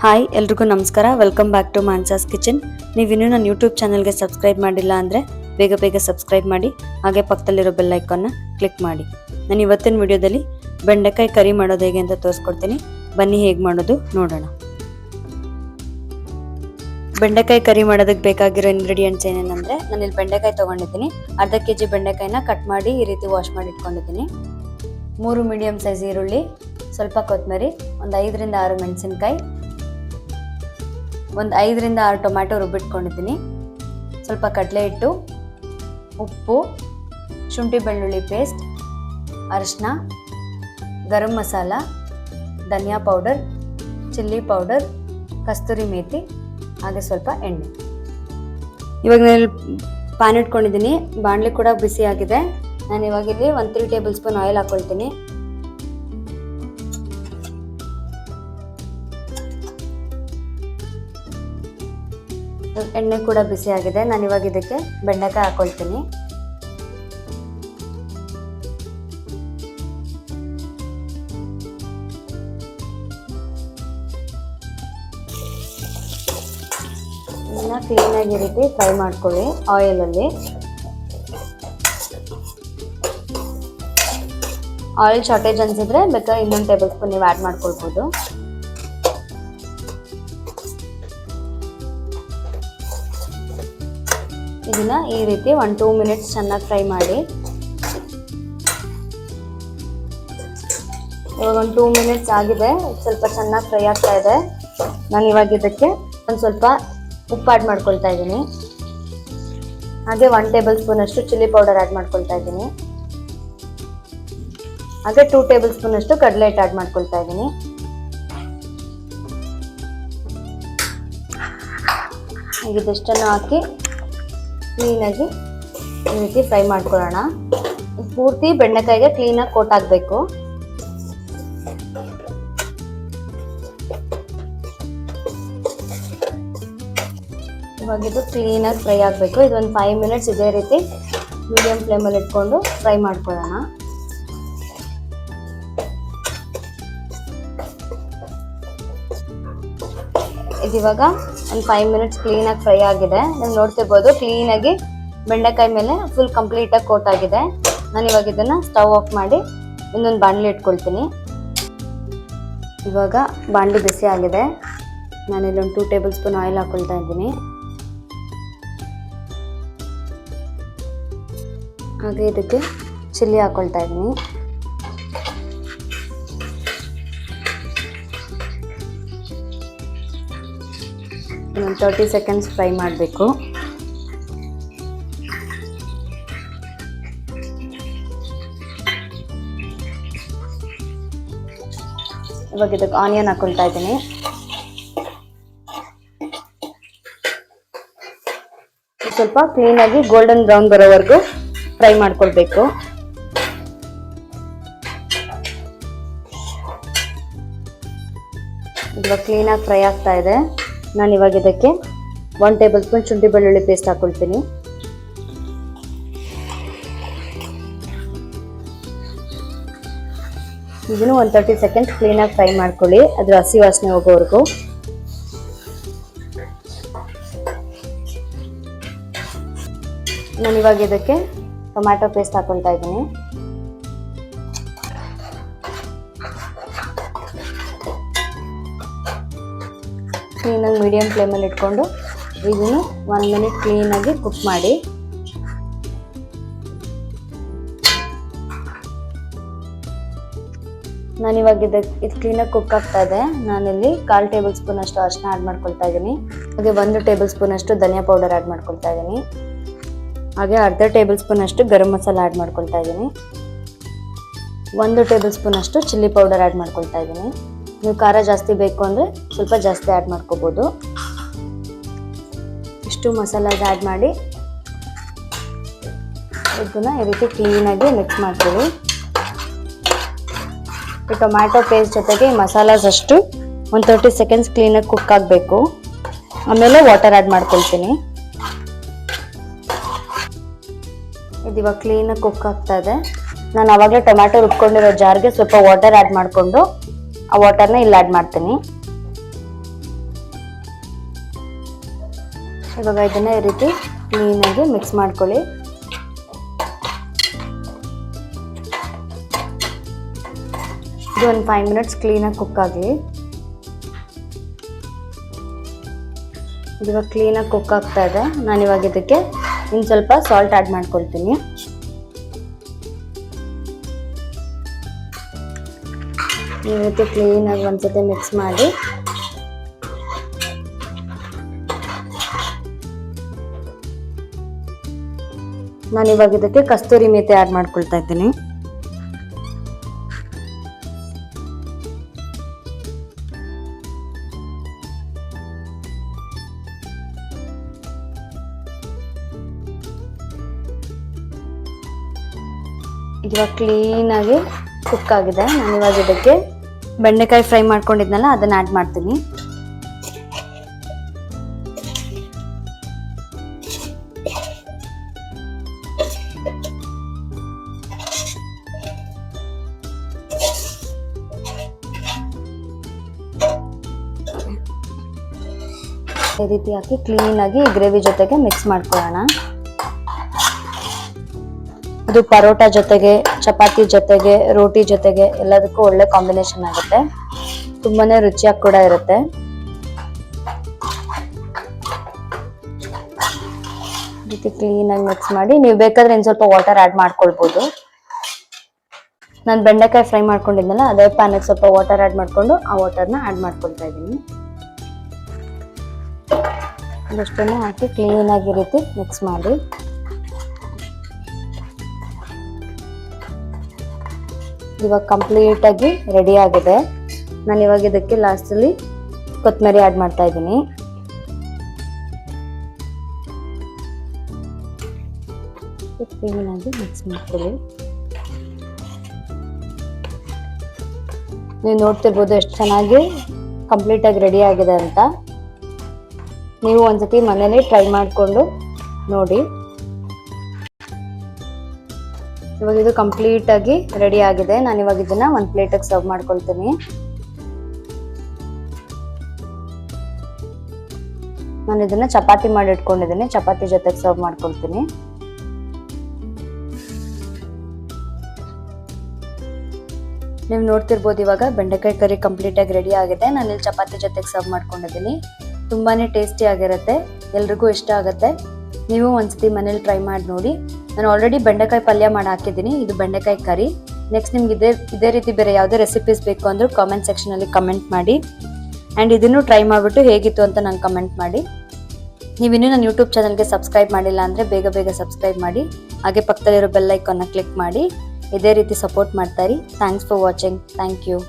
Hi ಎಲ್ರಿಗೂ ನಮಸ್ಕಾರ. Welcome back to Mansa's kitchen. ನೀವಿನ್ನೂ ನನ್ನ ಯೂಟ್ಯೂಬ್ ಚಾನಲ್ಗೆ ಸಬ್ಸ್ಕ್ರೈಬ್ ಮಾಡಿಲ್ಲ ಅಂದರೆ ಬೇಗ ಸಬ್ಸ್ಕ್ರೈಬ್ ಮಾಡಿ, ಹಾಗೆ ಪಕ್ಕದಲ್ಲಿರೋ ಬೆಲ್ ಐಕಾನ್ನ ಕ್ಲಿಕ್ ಮಾಡಿ. ನಾನು ಇವತ್ತಿನ ವಿಡಿಯೋದಲ್ಲಿ ಬೆಂಡೆಕಾಯಿ ಕರಿ ಮಾಡೋದು ಹೇಗೆ ಅಂತ ತೋರಿಸ್ಕೊಡ್ತೀನಿ. ಬನ್ನಿ ಹೇಗೆ ಮಾಡೋದು ನೋಡೋಣ. ಬೆಂಡೆಕಾಯಿ ಕರಿ ಮಾಡೋದಕ್ಕೆ ಬೇಕಾಗಿರೋ ಇಂಗ್ರೀಡಿಯೆಂಟ್ಸ್ ಏನೇನಂದರೆ, ನಾನಿಲ್ಲಿ ಬೆಂಡೆಕಾಯಿ ತೊಗೊಂಡಿದ್ದೀನಿ. ಅರ್ಧ kg ಬೆಂಡೆಕಾಯಿನ ಕಟ್ ಮಾಡಿ ಈ ರೀತಿ ವಾಶ್ ಮಾಡಿ ಇಟ್ಕೊಂಡಿದ್ದೀನಿ. 3 ಮೀಡಿಯಮ್ ಸೈಜ್ ಈರುಳ್ಳಿ, ಸ್ವಲ್ಪ ಕೊತ್ತಂಬರಿ, ಒಂದು 5 ರಿಂದ 6 ಮೆಣಸಿನ್ಕಾಯಿ, ಒಂದು 5 ರಿಂದ 6 ಟೊಮ್ಯಾಟೊ ರುಬ್ಬಿಟ್ಕೊಂಡಿದ್ದೀನಿ, ಸ್ವಲ್ಪ ಕಡಲೆ ಹಿಟ್ಟು, ಉಪ್ಪು, ಶುಂಠಿ ಬೆಳ್ಳುಳ್ಳಿ ಪೇಸ್ಟ್, ಅರಿಶಿನ, ಗರಂ ಮಸಾಲ, ಧನಿಯಾ ಪೌಡರ್, ಚಿಲ್ಲಿ ಪೌಡರ್, ಕಸ್ತೂರಿ ಮೇಥಿ, ಹಾಗೆ ಸ್ವಲ್ಪ ಎಣ್ಣೆ. ಇವಾಗ ನಾನು ಪ್ಯಾನ್ ಇಟ್ಕೊಂಡಿದ್ದೀನಿ. ಬಾಣಲೆ ಕೂಡ ಬಿಸಿ ಆಗಿದೆ. ನಾನು ಇವಾಗಿಲ್ಲಿ 3 ಟೇಬಲ್ ಸ್ಪೂನ್ ಆಯಿಲ್ ಹಾಕ್ಕೊಳ್ತೀನಿ. ಎಣ್ಣೆ ಕೂಡ ಬಿಸಿ ಆಗಿದೆ. ನಾನು ಇವಾಗ ಇದಕ್ಕೆ ಬೆಂಡೆಕಾಯಿ ಹಾಕೊಳ್ತೀನಿ. ಇದನ್ನ ಕ್ಲೀನಾಗಿ ಈ ರೀತಿ ಫ್ರೈ ಮಾಡ್ಕೊಳ್ಳಿ ಆಯಿಲಲ್ಲಿ. ಆಯಿಲ್ ಶಾರ್ಟೇಜ್ ಅನ್ಸಿದ್ರೆ ಬೇಕಾದ್ರೆ ಇನ್ನೊಂದು ಟೇಬಲ್ ಸ್ಪೂನ್ ನೀವು ಆ್ಯಡ್ ಮಾಡ್ಕೊಳ್ಬೋದು. ಇದನ್ನ ಈ ರೀತಿ 1-2 ಮಿನಿಟ್ಸ್ ಚೆನ್ನಾಗಿ ಫ್ರೈ ಮಾಡಿ. ಇವಾಗ 1-2 ಮಿನಿಟ್ಸ್ ಆಗಿದೆ. ಸ್ವಲ್ಪ ಚೆನ್ನಾಗಿ ಫ್ರೈ ಆಗ್ತಾ ಇದೆ. ನಾನು ಇವಾಗ ಇದಕ್ಕೆ ಒಂದು ಸ್ವಲ್ಪ ಉಪ್ಪು ಆ್ಯಡ್ ಮಾಡ್ಕೊಳ್ತಾ ಇದ್ದೀನಿ. ಹಾಗೆ 1 ಟೇಬಲ್ ಸ್ಪೂನ್ ಅಷ್ಟು ಚಿಲ್ಲಿ ಪೌಡರ್ ಆ್ಯಡ್ ಮಾಡ್ಕೊಳ್ತಾ ಇದ್ದೀನಿ. ಹಾಗೆ 2 ಟೇಬಲ್ ಸ್ಪೂನ್ ಅಷ್ಟು ಕಡಲೆ ಹಿಟ್ಟು ಆ್ಯಡ್ ಮಾಡ್ಕೊಳ್ತಾ ಇದ್ದೀನಿ. ಇದೆಷ್ಟನ್ನು ಹಾಕಿ ಕ್ಲೀನಾಗಿ ಈ ರೀತಿ ಫ್ರೈ ಮಾಡ್ಕೊಳ್ಳೋಣ. ಪೂರ್ತಿ ಬೆಂಡೆಕಾಯಿಗೆ ಕ್ಲೀನಾಗಿ ಕೋಟ್ ಆಗಬೇಕು. ಇವಾಗ ಇದು ಕ್ಲೀನಾಗಿ ಫ್ರೈ ಆಗಬೇಕು. ಇದೊಂದು 5 ಮಿನಿಟ್ಸ್ ಇದೇ ರೀತಿ ಮೀಡಿಯಂ ಫ್ಲೇಮಲ್ಲಿ ಇಟ್ಕೊಂಡು ಫ್ರೈ ಮಾಡ್ಕೊಳ್ಳೋಣ. ಇದಿವಾಗ ಒಂದು 5 ಮಿನಿಟ್ಸ್ ಕ್ಲೀನಾಗಿ ಫ್ರೈ ಆಗಿದೆ. ನೀವು ನೋಡ್ತಿರ್ಬೋದು ಕ್ಲೀನಾಗಿ ಬೆಂಡೆಕಾಯಿ ಮೇಲೆ ಫುಲ್ ಕಂಪ್ಲೀಟಾಗಿ ಕೋಟ್ ಆಗಿದೆ. ನಾನು ಇವಾಗ ಇದನ್ನು ಸ್ಟವ್ ಆಫ್ ಮಾಡಿ ಇನ್ನೊಂದು ಬಾಣಲಿ ಇಟ್ಕೊಳ್ತೀನಿ. ಇವಾಗ ಬಾಣಲಿ ಬಿಸಿ ಆಗಿದೆ. ನಾನಿಲ್ಲೊಂದು 2 ಟೇಬಲ್ ಸ್ಪೂನ್ ಆಯಿಲ್ ಹಾಕ್ಕೊಳ್ತಾ ಇದ್ದೀನಿ. ಹಾಗೆ ಇದಕ್ಕೆ ಚಿಲ್ಲಿ ಹಾಕ್ಕೊಳ್ತಾ ಇದ್ದೀನಿ. ಒಂದು 30 ಸೆಕೆಂಡ್ಸ್ ಫ್ರೈ ಮಾಡಬೇಕು. ಇವಾಗ ಇದಕ್ಕೆ ಆನಿಯನ್ ಹಾಕೊಳ್ತಾ ಇದ್ದೀನಿ. ಸ್ವಲ್ಪ ಕ್ಲೀನಾಗಿ ಗೋಲ್ಡನ್ ಬ್ರೌನ್ ಬರೋವರೆಗೂ ಫ್ರೈ ಮಾಡ್ಕೊಳ್ಬೇಕು. ಇವಾಗ ಕ್ಲೀನಾಗಿ ಫ್ರೈ ಆಗ್ತಾ ಇದೆ. ನಾನು ಇವಾಗ ಇದಕ್ಕೆ 1 ಟೇಬಲ್ ಸ್ಪೂನ್ ಶುಂಠಿ ಬೆಳ್ಳುಳ್ಳಿ ಪೇಸ್ಟ್ ಹಾಕೊಳ್ತೀನಿ. ಇದನ್ನು ಒಂದು 30 ಸೆಕೆಂಡ್ಸ್ ಕ್ಲೀನಾಗಿ ಫ್ರೈ ಮಾಡ್ಕೊಳ್ಳಿ, ಅದ್ರ ಹಸಿ ವಾಸನೆ ಹೋಗೋವರೆಗೂ. ನಾನು ಇವಾಗ ಇದಕ್ಕೆ ಟೊಮ್ಯಾಟೊ ಪೇಸ್ಟ್ ಹಾಕೊಳ್ತಾ ಇದ್ದೀನಿ. ಕ್ಲೀನಾಗಿ ಮೀಡಿಯಂ ಫ್ಲೇಮಲ್ಲಿ ಇಟ್ಕೊಂಡು ಇದನ್ನು 1 ಮಿನಿಟ್ ಕ್ಲೀನಾಗಿ ಕುಕ್ ಮಾಡಿ. ನಾನಿವಾಗ ಇದು ಕ್ಲೀನಾಗಿ ಕುಕ್ ಆಗ್ತಾ ಇದೆ. ನಾನಿಲ್ಲಿ 1/4 ಟೇಬಲ್ ಸ್ಪೂನ್ ಅಷ್ಟು ಅರಿಶಿನ ಆ್ಯಡ್ ಮಾಡ್ಕೊಳ್ತಾ ಇದ್ದೀನಿ. ಹಾಗೆ 1 ಟೇಬಲ್ ಸ್ಪೂನ್ ಅಷ್ಟು ಧನಿಯಾ ಪೌಡರ್ ಆ್ಯಡ್ ಮಾಡ್ಕೊಳ್ತಾ ಇದ್ದೀನಿ. ಹಾಗೆ ಅರ್ಧ ಟೇಬಲ್ ಸ್ಪೂನ್ ಅಷ್ಟು ಗರಂ ಮಸಾಲ ಆ್ಯಡ್ ಮಾಡ್ಕೊಳ್ತಾ ಇದ್ದೀನಿ. 1 ಟೇಬಲ್ ಸ್ಪೂನ್ ಅಷ್ಟು ಚಿಲ್ಲಿ ಪೌಡರ್ ಆ್ಯಡ್ ಮಾಡ್ಕೊಳ್ತಾ ಇದ್ದೀನಿ. ನೀವು ಖಾರ ಜಾಸ್ತಿ ಬೇಕು ಅಂದರೆ ಸ್ವಲ್ಪ ಜಾಸ್ತಿ ಆ್ಯಡ್ ಮಾಡ್ಕೋಬೋದು. ಇಷ್ಟು ಮಸಾಲಾಸ್ ಆ್ಯಡ್ ಮಾಡಿ ಇದನ್ನು ಈ ರೀತಿ ಕ್ಲೀನಾಗಿ ಮಿಕ್ಸ್ ಮಾಡ್ತೀವಿ. ಈ ಟೊಮ್ಯಾಟೊ ಪೇಸ್ಟ್ ಜೊತೆಗೆ ಈ ಮಸಾಲಾಸ್ ಅಷ್ಟು ಒಂದು 30 ಸೆಕೆಂಡ್ಸ್ ಕ್ಲೀನಾಗಿ ಕುಕ್ ಆಗಬೇಕು. ಆಮೇಲೆ ವಾಟರ್ ಆ್ಯಡ್ ಮಾಡ್ಕೊಳ್ತೀನಿ. ಇದು ಇವಾಗ ಕ್ಲೀನಾಗಿ ಕುಕ್ ಆಗ್ತಾ ಇದೆ. ನಾನು ಆವಾಗಲೇ ಟೊಮ್ಯಾಟೊ ರುಬ್ಕೊಂಡಿರೋ ಜಾರ್ಗೆ ಸ್ವಲ್ಪ ವಾಟರ್ ಆ್ಯಡ್ ಮಾಡಿಕೊಂಡು ಆ ವಾಟರ್ನ ಇಲ್ಲಿ ಆ್ಯಡ್ ಮಾಡ್ತೀನಿ. ಇವಾಗ ಇದನ್ನ ಈ ರೀತಿ ಕ್ಲೀನಾಗಿ ಮಿಕ್ಸ್ ಮಾಡ್ಕೊಳ್ಳಿ. ಇದು ಒಂದು 5 ಮಿನಿಟ್ಸ್ ಕ್ಲೀನಾಗಿ ಕುಕ್ ಆಗಲಿ. ಇವಾಗ ಕ್ಲೀನಾಗಿ ಕುಕ್ ಆಗ್ತಾ ಇದೆ. ನಾನು ಇವಾಗ ಇದಕ್ಕೆ ಇನ್ನು ಸ್ವಲ್ಪ ಸಾಲ್ಟ್ ಆ್ಯಡ್ ಮಾಡ್ಕೊಳ್ತೀನಿ. ಈ ರೀತಿ ಕ್ಲೀನಾಗಿ ಒಂದ್ಸತಿ ಮಿಕ್ಸ್ ಮಾಡಿ ನಾನು ಇವಾಗ ಇದಕ್ಕೆ ಕಸ್ತೂರಿ ಮೇಥಿ ಆ್ಯಡ್ ಮಾಡ್ಕೊಳ್ತಾ ಇದ್ದೀನಿ. ಇವಾಗ ಕ್ಲೀನಾಗಿ ಕುಕ್ ಆಗಿದೆ. ನಾನು ಇವಾಗ ಇದಕ್ಕೆ ಬೆಂಡೆಕಾಯಿ ಫ್ರೈ ಮಾಡ್ಕೊಂಡಿದ್ನಲ್ಲ ಅದನ್ನ ಆ್ಯಡ್ ಮಾಡ್ತೀನಿ. ಈ ರೀತಿ ಹಾಕಿ ಕ್ಲೀನಾಗಿ ಗ್ರೇವಿ ಜೊತೆಗೆ ಮಿಕ್ಸ್ ಮಾಡ್ಕೊಳ್ಳೋಣ. ಇದು ಪರೋಟ ಜೊತೆಗೆ, ಚಪಾತಿ ಜೊತೆಗೆ, ರೋಟಿ ಜೊತೆಗೆ ಎಲ್ಲದಕ್ಕೂ ಒಳ್ಳೆ ಕಾಂಬಿನೇಷನ್ ಆಗುತ್ತೆ. ತುಂಬಾನೇ ರುಚಿಯಾಗಿ ಕೂಡ ಇರುತ್ತೆ. ಈ ರೀತಿ ಕ್ಲೀನಾಗಿ ಮಿಕ್ಸ್ ಮಾಡಿ ನೀವು ಬೇಕಾದ್ರೆ ಇನ್ನು ಸ್ವಲ್ಪ ವಾಟರ್ ಆ್ಯಡ್ ಮಾಡ್ಕೊಳ್ಬೋದು. ನಾನು ಬೆಂಡೆಕಾಯಿ ಫ್ರೈ ಮಾಡ್ಕೊಂಡಿದ್ನಲ್ಲ ಅದೇ ಪ್ಯಾನಿಗೆ ಸ್ವಲ್ಪ ವಾಟರ್ ಆ್ಯಡ್ ಮಾಡಿಕೊಂಡು ಆ ವಾಟರ್ನ ಆ್ಯಡ್ ಮಾಡ್ಕೊಳ್ತಾ ಇದ್ದೀನಿ. ಅದಷ್ಟನ್ನು ಹಾಕಿ ಕ್ಲೀನಾಗಿ ಈ ರೀತಿ ಮಿಕ್ಸ್ ಮಾಡಿ. ಇವಾಗ ಕಂಪ್ಲೀಟಾಗಿ ರೆಡಿ ಆಗಿದೆ. ನಾನು ಇವಾಗ ಇದಕ್ಕೆ ಲಾಸ್ಟಲ್ಲಿ ಕೊತ್ತಂಬರಿ ಆ್ಯಡ್ ಮಾಡ್ತಾ ಇದ್ದೀನಿ. ಕ್ಲೀನಾಗಿ ಮಿಕ್ಸ್ ಮಾಡ್ಕೊಳ್ಳಿ. ನೀವು ನೋಡ್ತಿರ್ಬೋದು ಎಷ್ಟು ಚೆನ್ನಾಗಿ ಕಂಪ್ಲೀಟಾಗಿ ರೆಡಿ ಆಗಿದೆ ಅಂತ. ನೀವು ಒಂದ್ಸತಿ ಮನೇಲಿ ಟ್ರೈ ಮಾಡಿಕೊಂಡು ನೋಡಿ. ಇವಾಗ ಇದು ಕಂಪ್ಲೀಟಾಗಿ ರೆಡಿ ಆಗಿದೆ. ನಾನು ಇವಾಗ ಇದನ್ನ ಒಂದು ಪ್ಲೇಟಿಗೆ ಸರ್ವ್ ಮಾಡ್ಕೊಳ್ತೀನಿ. ನಾನು ಇದನ್ನ ಚಪಾತಿ ಮಾಡಿ ಇಟ್ಕೊಂಡಿದ್ದೀನಿ. ಚಪಾತಿ ಜೊತೆಗೆ ಸರ್ವ್ ಮಾಡ್ಕೊಳ್ತೀನಿ. ನೀವು ನೋಡ್ತಿರ್ಬೋದು ಇವಾಗ ಬೆಂಡೆಕಾಯಿ ಕರಿ ಕಂಪ್ಲೀಟಾಗಿ ರೆಡಿ ಆಗಿದೆ. ನಾನು ಇಲ್ಲಿ ಚಪಾತಿ ಜೊತೆಗೆ ಸರ್ವ್ ಮಾಡ್ಕೊಂಡಿದ್ದೀನಿ. ತುಂಬಾನೇ ಟೇಸ್ಟಿ ಆಗಿರುತ್ತೆ, ಎಲ್ರಿಗೂ ಇಷ್ಟ ಆಗುತ್ತೆ. ನೀವು ಒಂದ್ಸತಿ ಮನೇಲಿ ಟ್ರೈ ಮಾಡಿ ನೋಡಿ. ನಾನು ಆಲ್ರೆಡಿ ಬೆಂಡೆಕಾಯಿ ಪಲ್ಯ ಮಾಡಿ ಹಾಕಿದ್ದೀನಿ. ಇದು ಬೆಂಡೆಕಾಯಿ ಕರಿ. ನೆಕ್ಸ್ಟ್ ನಿಮ್ಗೆ ಇದೇ ರೀತಿ ಬೇರೆ ಯಾವುದೇ ರೆಸಿಪೀಸ್ ಬೇಕು ಅಂದರೂ ಕಾಮೆಂಟ್ ಸೆಕ್ಷನಲ್ಲಿ ಕಮೆಂಟ್ ಮಾಡಿ. ಆ್ಯಂಡ್ ಇದನ್ನು ಟ್ರೈ ಮಾಡಿಬಿಟ್ಟು ಹೇಗಿತ್ತು ಅಂತ ನಂಗೆ ಕಮೆಂಟ್ ಮಾಡಿ. ನೀವಿನ್ನೂ ನನ್ನ ಯೂಟ್ಯೂಬ್ ಚಾನಲ್ಗೆ ಸಬ್ಸ್ಕ್ರೈಬ್ ಮಾಡಿಲ್ಲ ಅಂದರೆ ಬೇಗ ಸಬ್ಸ್ಕ್ರೈಬ್ ಮಾಡಿ. ಹಾಗೆ ಪಕ್ಕದಲ್ಲಿರೋ ಬೆಲ್ ಐಕಾನ್ನ ಕ್ಲಿಕ್ ಮಾಡಿ. ಇದೇ ರೀತಿ ಸಪೋರ್ಟ್ ಮಾಡ್ತಾ ಇರಿ. Thanks for watching. Thank you.